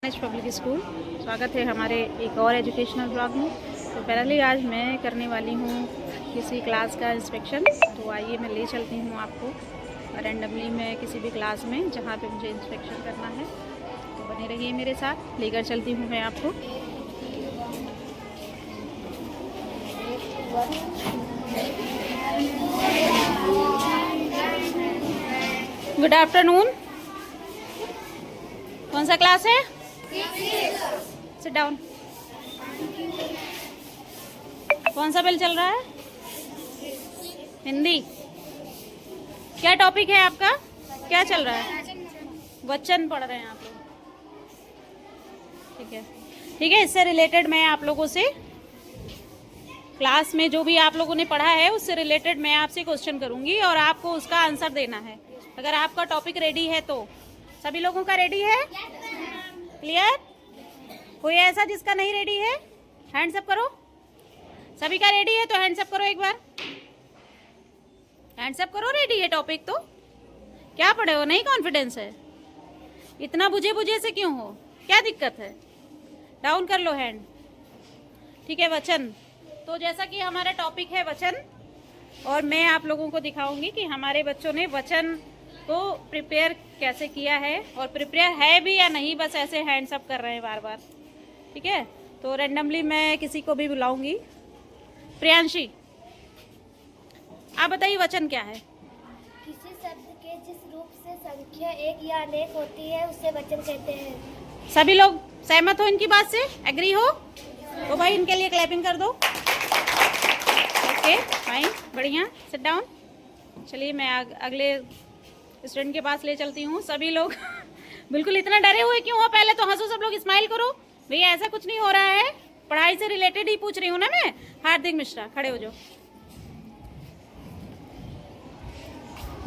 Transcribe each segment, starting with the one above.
Public school. स्वागत है हमारे एक और एजुकेशनल ब्लॉग में। तो पहले आज मैं करने वाली हूँ किसी क्लास का इंस्पेक्शन। तो आइए मैं ले चलती हूँ आपको रैंडमली मैं किसी भी क्लास में जहाँ पे मुझे इंस्पेक्शन करना है। तो बने रहिए मेरे साथ, लेकर चलती हूँ मैं आपको। Good afternoon. कौन सा क्लास है? Sit down. कौन सा बिल चल रहा है? हिंदी। क्या टॉपिक है आपका? क्या चल रहा है? वचन पढ़ रहे हैं आप लोग। ठीक है, ठीक है। इससे रिलेटेड मैं आप लोगों से क्लास में जो भी आप लोगों ने पढ़ा है उससे रिलेटेड मैं आपसे क्वेश्चन करूंगी और आपको उसका आंसर देना है। अगर आपका टॉपिक रेडी है तो सभी लोगों का रेडी है? क्लियर? कोई ऐसा जिसका नहीं रेडी है? हैंड्स अप करो। सभी का रेडी है तो हैंड्स अप करो। एक बार हैंड्स अप करो। रेडी है टॉपिक तो? क्या पढ़े हो? नहीं कॉन्फिडेंस है? इतना बुझे बुझे से क्यों हो? क्या दिक्कत है? डाउन कर लो हैंड। ठीक है। वचन। तो जैसा कि हमारा टॉपिक है वचन, और मैं आप लोगों को दिखाऊंगी कि हमारे बच्चों ने वचन को प्रिपेयर कैसे किया है और प्रिपेयर है भी या नहीं। बस ऐसे हैंड्स अप कर रहे हैं बार बार। ठीक है। तो रैंडमली मैं किसी को भी बुलाऊंगी। प्रियांशी, आप बताइए वचन क्या है? किसी शब्द के जिस रूप से संख्या एक या अनेक होती है उसे वचन कहते हैं। सभी लोग सहमत हो इनकी बात से? एग्री हो? तो भाई इनके लिए क्लैपिंग कर दो। ओके फाइन, बढ़िया। Sit down. चलिए मैं अगले स्टूडेंट के पास ले चलती हूँ। सभी लोग बिल्कुल इतना डरे हुए क्यों हो? पहले तो हंसो सब लोग, स्माइल करो। भैया ऐसा कुछ नहीं हो रहा है, पढ़ाई से रिलेटेड ही पूछ रही हूँ ना मैं। हार्दिक मिश्रा, खड़े हो जाओ।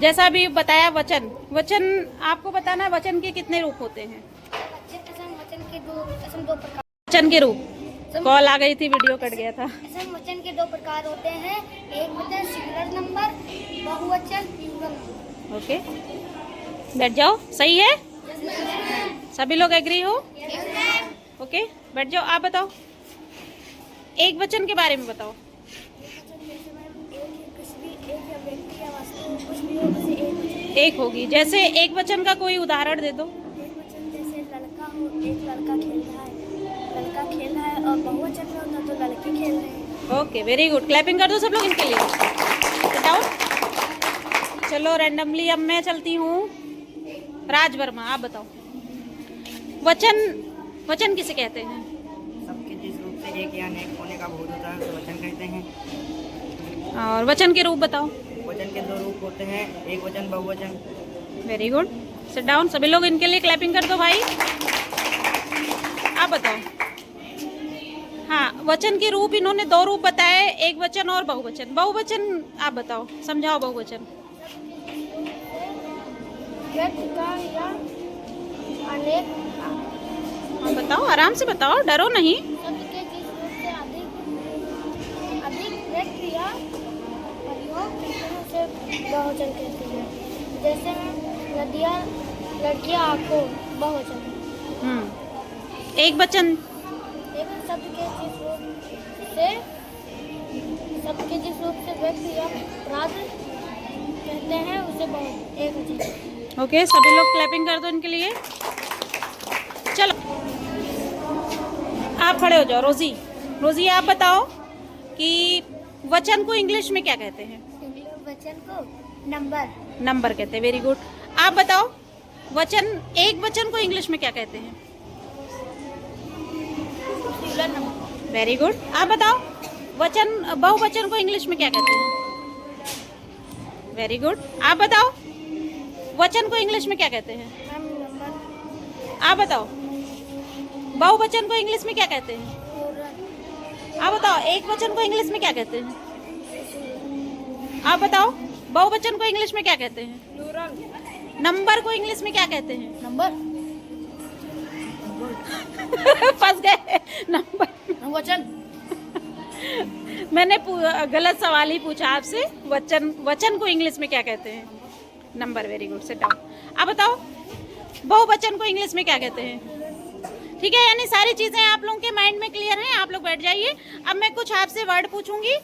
जैसा भी बताया वचन, वचन आपको बताना है वचन के कितने रूप होते हैं? वचन के रूप। कॉल आ गई थी, वीडियो कट गया था। वचन के दो प्रकार होते हैं। एक वचन सिंगुलर नंबर, बहुवचन प्लूरल नंबर। ओके, बैठ जाओ। सही है? सभी लोग एग्री हो? ओके, बैठ जाओ। आप बताओ, एक वचन के बारे में बताओ। एक होगी। जैसे एक वचन का कोई उदाहरण दे दो। एक वचन जैसे लड़का हो, एक लड़का खेल रहा है, लड़का खेल रहा है। और बहुवचन में होता तो लड़के खेल रहे हैं। Okay, very good. क्लैपिंग कर दो सब लोग इनके लिए। बताओ। चलो रैंडमली अब मैं चलती हूँ। राज वर्मा, आप बताओ वचन, वचन किसे कहते हैं? सबके जिस रूप से एक या अनेक होने का बोध होता है उसे वचन कहते हैं। और वचन के रूप बताओ। वचन के दो रूप होते हैं, एक वचन बहुवचन। Very good. Sit down. सभी लोग इनके लिए क्लैपिंग कर दो भाई। आप बताओ। हाँ, वचन के रूप इन्होंने दो रूप बताए, एक वचन और बहुवचन। बहुवचन आप बताओ, समझाओ बहुवचन। अनेक हाँ बताओ, आराम से बताओ, डरो नहीं। शब्द के जिस रूप से अधिक व्यक्ति या प्रयोग करते हैं उसे बहुवचन कहते हैं। जैसे नदियाँ, लड़कियाँ, आंखों, बहुवचन। एक वचन। लेकिन शब्द के जिस रूप से व्यक्ति या अपराध कहते हैं उसे एक वचन। ओके, सभी लोग क्लैपिंग कर दो इनके लिए। चलो आप खड़े हो जाओ। रोजी, रोजी आप बताओ कि वचन को इंग्लिश में क्या कहते हैं? वचन को नंबर, नंबर कहते हैं। Very good. आप बताओ वचन, एक वचन को इंग्लिश में क्या कहते हैं? Singular number. Very good. आप बताओ वचन, बहुवचन को इंग्लिश में क्या कहते हैं? Very good. आप बताओ वचन को इंग्लिश में क्या कहते हैं? नंबर। आप बताओ बहुवचन को इंग्लिश में क्या कहते हैं? आप बताओ एक वचन को इंग्लिश में क्या कहते हैं? आप बताओ बहुवचन को इंग्लिश में क्या कहते हैं? प्लूरल। नंबर को इंग्लिश में क्या कहते हैं? नंबर। फंस गए। नंबर, वचन। मैंने गलत सवाल ही पूछा आपसे। वचन, वचन को इंग्लिश में क्या कहते हैं? Number. Very good. Sit down. आप बताओ बहुवचन को इंग्लिश में क्या कहते हैं? ठीक है, यानी सारी चीजें आप लोगों के माइंड में क्लियर हैं। आप लोग बैठ जाइए। अब मैं कुछ आपसे वर्ड पूछूंगी।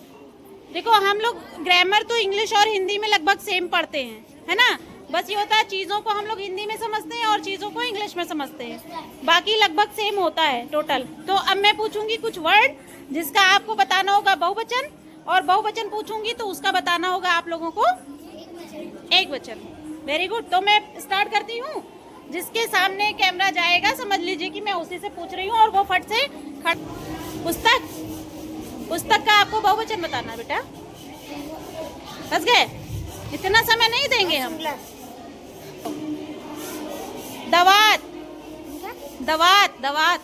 देखो, हम लोग ग्रामर तो इंग्लिश और हिंदी में लगभग सेम पढ़ते हैं, है ना। बस ये होता है चीज़ों को हम लोग हिंदी में समझते हैं और चीज़ों को इंग्लिश में समझते हैं, बाकी लगभग सेम होता है टोटल। तो अब मैं पूछूंगी कुछ वर्ड जिसका आपको बताना होगा बहुवचन, और बहुवचन पूछूंगी तो उसका बताना होगा आप लोगों को एक वचन। Very good. तो मैं स्टार्ट करती हूँ। जिसके सामने कैमरा जाएगा समझ लीजिए कि मैं उसी से पूछ रही हूँ, और वो फट से पुस्तक, पुस्तक का आपको बहुवचन बताना है बेटा। बस गए, इतना समय नहीं देंगे हम। दवात, दवात, दवात,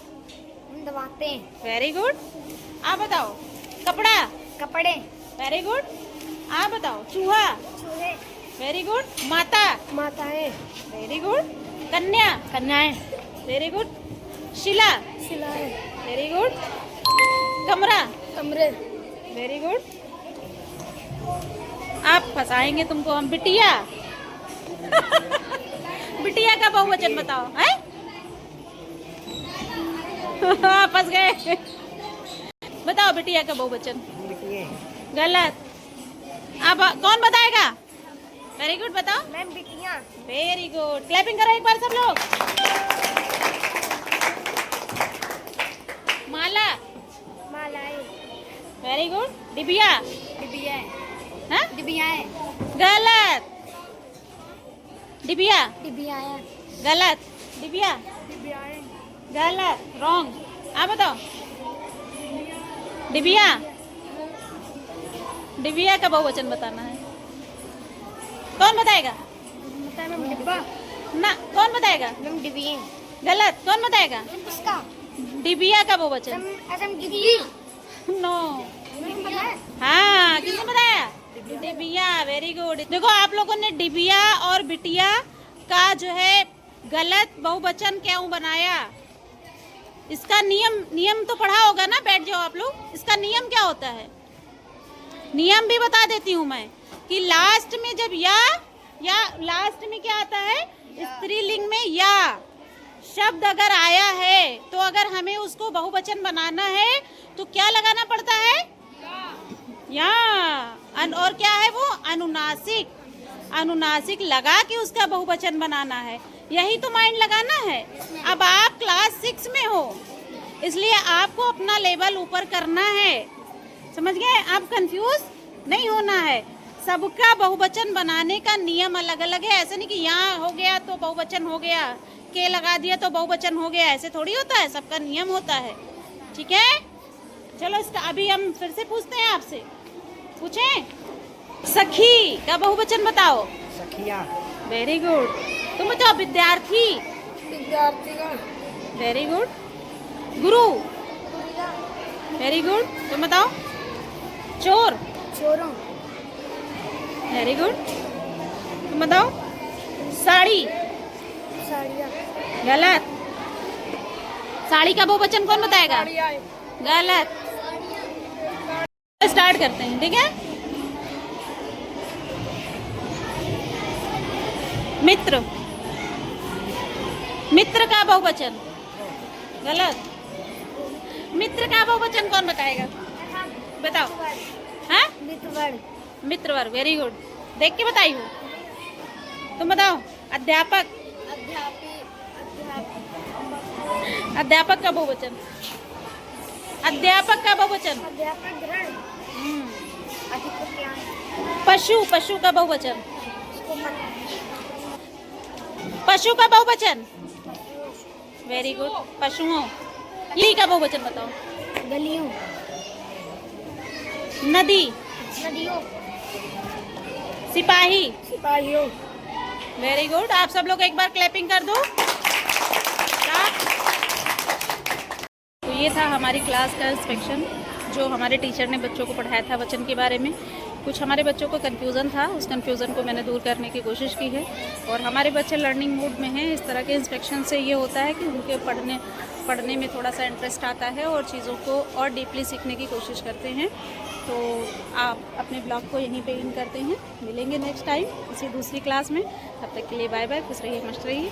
दबाते हैं। Very good. आप बताओ। कपड़ा, कपड़े, वेरी गुड। आप बताओ। चूहा, चूहे, वेरी गुड। माता, माताएं, वेरी गुड। कन्या, कन्याएं, वेरी गुड। शिला, शिलाएं, वेरी गुड। कमरा, कमरे, वेरी गुड। आप फंसाएंगे तुमको हम। बिटिया बिटिया का बहुवचन बताओ। है फंस गए। बताओ बिटिया का बहुवचन। बिटिया। गलत। अब कौन बताएगा? वेरी गुड, बताओ। मैम बिटियां, वेरी गुड। क्लैपिंग करो एक बार सब लोग। माला, मालाएं, वेरी गुड। डिबिया, डिबियाएं, हाँ? डिबियाएं, गलत। डिबिया, डिबियाएं, गलत। डिबिया, डिबियाएं, गलत, रॉन्ग। आप बताओ। डिबिया, डिबिया का बहुवचन बताना है। कौन बताएगा? मैम डिब्बा, ना, कौन बताएगा? मैम डिबिये, गलत। कौन बताएगा? उसका, डिबिया का बहुवचन। मैम डिब्बी, नो। मैम पता है? हाँ, किसने बताया? डिबिया, वेरी गुड। देखो, आप लोगों ने डिबिया और बिटिया का जो है गलत बहुवचन क्यों बनाया, इसका नियम तो पढ़ा होगा ना। बैठ जाओ आप लोग। इसका नियम क्या होता है, नियम भी बता देती हूँ मैं, कि लास्ट में जब या लास्ट में क्या आता है, स्त्रीलिंग में या शब्द अगर आया है तो अगर हमें उसको बहुवचन बनाना है तो क्या लगाना पड़ता है? या। और क्या है वो? अनुनासिक। अनुनासिक लगा के उसका बहुवचन बनाना है। यही तो माइंड लगाना है। अब आप क्लास 6 में हो, इसलिए आपको अपना लेवल ऊपर करना है। समझ गए? आप कंफ्यूज नहीं होना है। सबका बहुवचन बनाने का नियम अलग अलग है। ऐसे नहीं कि यहाँ हो गया तो बहुवचन हो गया, के लगा दिया तो बहुवचन हो गया, ऐसे थोड़ी होता है। सबका नियम होता है। ठीक है, चलो इसका अभी हम फिर से पूछते हैं आपसे। पूछें? सखी का बहुवचन बताओ। सखिया। Very good. तुम बताओ। विद्यार्थी, विद्यार्थीगण, वेरी गुड। गुरु, वेरी गुड। तुम बताओ। चोर, चोरों, वेरी गुड। तुम बताओ। साड़ी, साड़ियाँ, गलत। साड़ी का बहुवचन कौन बताएगा? साड़ियाँ, गलत। स्टार्ट करते हैं, ठीक है। मित्र, मित्र का बहुवचन। गलत। मित्र का बहुवचन कौन बताएगा? बताओ। हाँ, मित्रवर्ग, मित्रवर्ग, वेरी गुड। देख के बताई हो। तुम बताओ। अध्यापक, अध्यापी, अध्यापक का बहुवचन। अध्यापक का बहुवचन। अध्यापक ग्रहण, अधिक ज्ञान, पशु, पशु का बहुवचन। पशु का बहुवचन। Very good. पशुओं। ये का बहुवचन बताओ। गलियों, नदी, नदियों, सिपाही। सिपाहियों। Very good. आप सब लोग एक बार क्लैपिंग कर दो। तो ये था हमारी क्लास का इंस्पेक्शन, जो हमारे टीचर ने बच्चों को पढ़ाया था वचन के बारे में। कुछ हमारे बच्चों को कन्फ्यूज़न था, उस कन्फ्यूज़न को मैंने दूर करने की कोशिश की है। और हमारे बच्चे लर्निंग मूड में हैं। इस तरह के इंस्पेक्शन से ये होता है कि उनके पढ़ने में थोड़ा सा इंटरेस्ट आता है और चीज़ों को और डीपली सीखने की कोशिश करते हैं। तो आप अपने ब्लॉग को यहीं पे इन करते हैं। मिलेंगे नेक्स्ट टाइम किसी दूसरी क्लास में। तब तक के लिए बाय बाय। खुश रहिए, मस्त रहिए।